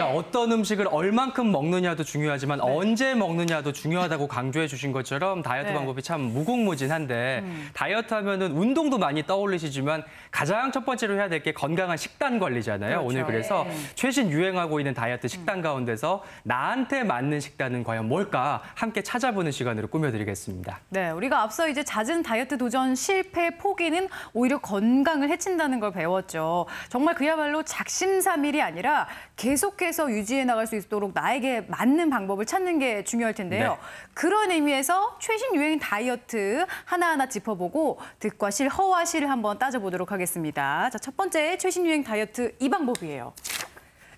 그러니까 어떤 음식을 얼만큼 먹느냐도 중요하지만 언제 먹느냐도 중요하다고 강조해 주신 것처럼 다이어트 방법이 참 무궁무진한데 다이어트 하면은 운동도 많이 떠올리시지만 가장 첫 번째로 해야 될 게 건강한 식단 관리잖아요. 그렇죠. 오늘 그래서 최신 유행하고 있는 다이어트 식단 가운데서 나한테 맞는 식단은 과연 뭘까 함께 찾아보는 시간으로 꾸며드리겠습니다. 네, 우리가 앞서 이제 잦은 다이어트 도전 실패 포기는 오히려 건강을 해친다는 걸 배웠죠. 정말 그야말로 작심삼일이 아니라 계속해서 유지해 나갈 수 있도록 나에게 맞는 방법을 찾는 게 중요할 텐데요. 네. 그런 의미에서 최신 유행 다이어트 하나하나 짚어보고 득과 실, 허와 실을 한번 따져보도록 하겠습니다. 자, 첫 번째 최신 유행 다이어트 이 방법이에요.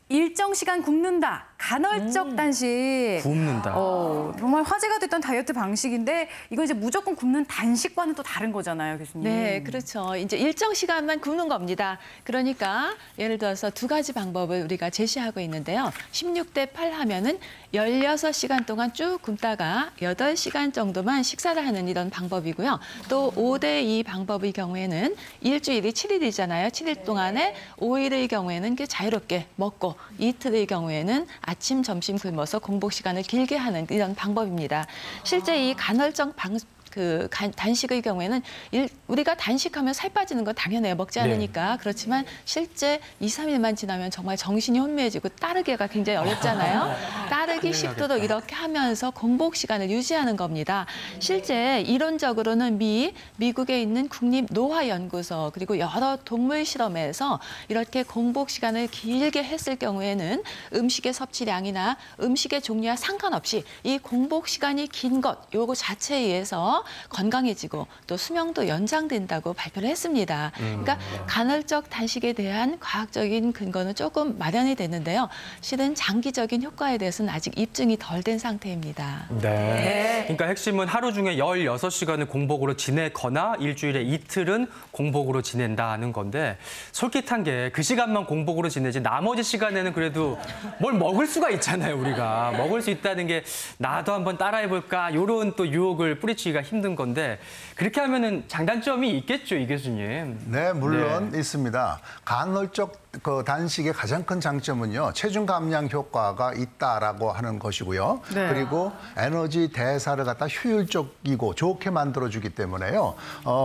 일정 시간 굶는다. 간헐적 단식. 굶는다. 정말 화제가 됐던 다이어트 방식인데 이거 이제 무조건 굶는 단식과는 또 다른 거잖아요, 교수님. 네, 그렇죠. 이제 일정 시간만 굶는 겁니다. 그러니까 예를 들어서 두 가지 방법을 우리가 제시하고 있는데요. 16대 8 하면은 16시간 동안 쭉 굶다가 8시간 정도만 식사를 하는 이런 방법이고요. 또 5대 2 방법의 경우에는 일주일이 7일이잖아요. 7일 동안에 5일의 경우에는 자유롭게 먹고 이틀의 경우에는 아침, 점심 굶어서 공복 시간을 길게 하는 이런 방법입니다. 실제 이 간헐적 단식의 경우에는 우리가 단식하면 살 빠지는 건 당연해요. 먹지 않으니까. 그렇지만 실제 2, 3일만 지나면 정말 정신이 혼미해지고 따르기가 굉장히 어렵잖아요. 따르기 10도로 이렇게 하면서 공복 시간을 유지하는 겁니다. 실제 이론적으로는 미국에 있는 국립노화연구소 그리고 여러 동물 실험에서 이렇게 공복 시간을 길게 했을 경우에는 음식의 섭취량이나 음식의 종류와 상관없이 이 공복 시간이 긴 것, 요거 자체에 의해서 건강해지고 또 수명도 연장된다고 발표를 했습니다. 그러니까 간헐적 단식에 대한 과학적인 근거는 조금 마련이 됐는데요. 실은 장기적인 효과에 대해서는 아직 입증이 덜 된 상태입니다. 네. 그러니까 핵심은 하루 중에 16시간을 공복으로 지내거나 일주일에 이틀은 공복으로 지낸다는 건데 솔깃한 게 그 시간만 공복으로 지내지 나머지 시간에는 그래도 뭘 먹을 수가 있잖아요, 우리가. 먹을 수 있다는 게 나도 한번 따라해볼까 이런 또 유혹을 뿌리치기가 힘든 건데 그렇게 하면은 장단점이 있겠죠, 이 교수님. 네, 물론 있습니다. 간헐적 단식의 가장 큰 장점은요, 체중 감량 효과가 있다라고 하는 것이고요. 그리고 에너지 대사를 갖다 효율적이고 좋게 만들어주기 때문에요.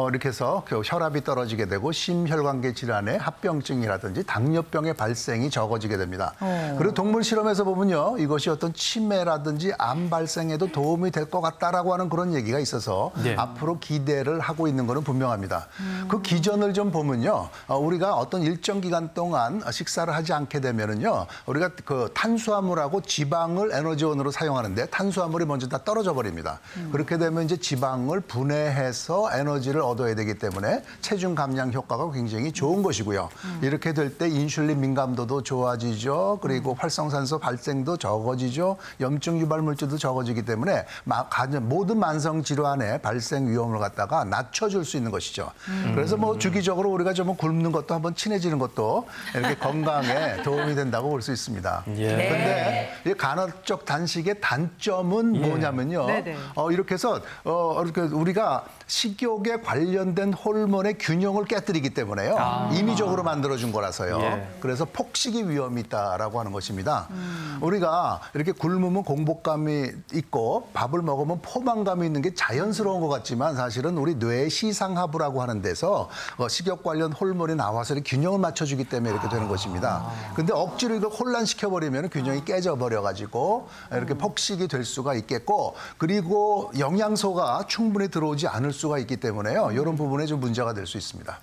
이렇게 해서 혈압이 떨어지게 되고 심혈관계 질환의 합병증이라든지 당뇨병의 발생이 적어지게 됩니다. 그리고 동물 실험에서 보면요, 이것이 어떤 치매라든지 암 발생에도 도움이 될 것 같다라고 하는 그런 얘기가 있어서 앞으로 기대를 하고 있는 것은 분명합니다. 그 기전을 좀 보면요, 우리가 어떤 일정 기간 동안 식사를 하지 않게 되면은요, 우리가 그 탄수화물하고 지방을 에너지원으로 사용하는데 탄수화물이 먼저 다 떨어져 버립니다. 그렇게 되면 이제 지방을 분해해서 에너지를 얻어야 되기 때문에 체중 감량 효과가 굉장히 좋은 것이고요. 이렇게 될 때 인슐린 민감도도 좋아지죠. 그리고 활성산소 발생도 적어지죠. 염증 유발 물질도 적어지기 때문에 모든 만성 질환의 발생 위험을 갖다가 낮춰줄 수 있는 것이죠. 그래서 뭐 주기적으로 우리가 좀 굶는 것도 한번 친해지는 것도 이렇게 건강에 도움이 된다고 볼 수 있습니다. 그런데 이 간헐적 단식의 단점은 뭐냐면요. 이렇게 해서 이렇게 우리가 식욕에 관련된 호르몬의 균형을 깨뜨리기 때문에요. 임의적으로 만들어준 거라서요. 그래서 폭식이 위험이 있다라고 하는 것입니다. 우리가 이렇게 굶으면 공복감이 있고 밥을 먹으면 포만감이 있는 게 자연스러운 것 같지만 사실은 우리 뇌 시상하부라고 하는 데서 식욕 관련 호르몬이 나와서 균형을 맞춰주기 때문에 이렇게 되는 것입니다. 근데 억지로 이걸 혼란시켜버리면 균형이 깨져버려가지고 이렇게 폭식이 될 수가 있겠고 그리고 영양소가 충분히 들어오지 않을 수가 있기 때문에요. 이런 부분에 좀 문제가 될 수 있습니다.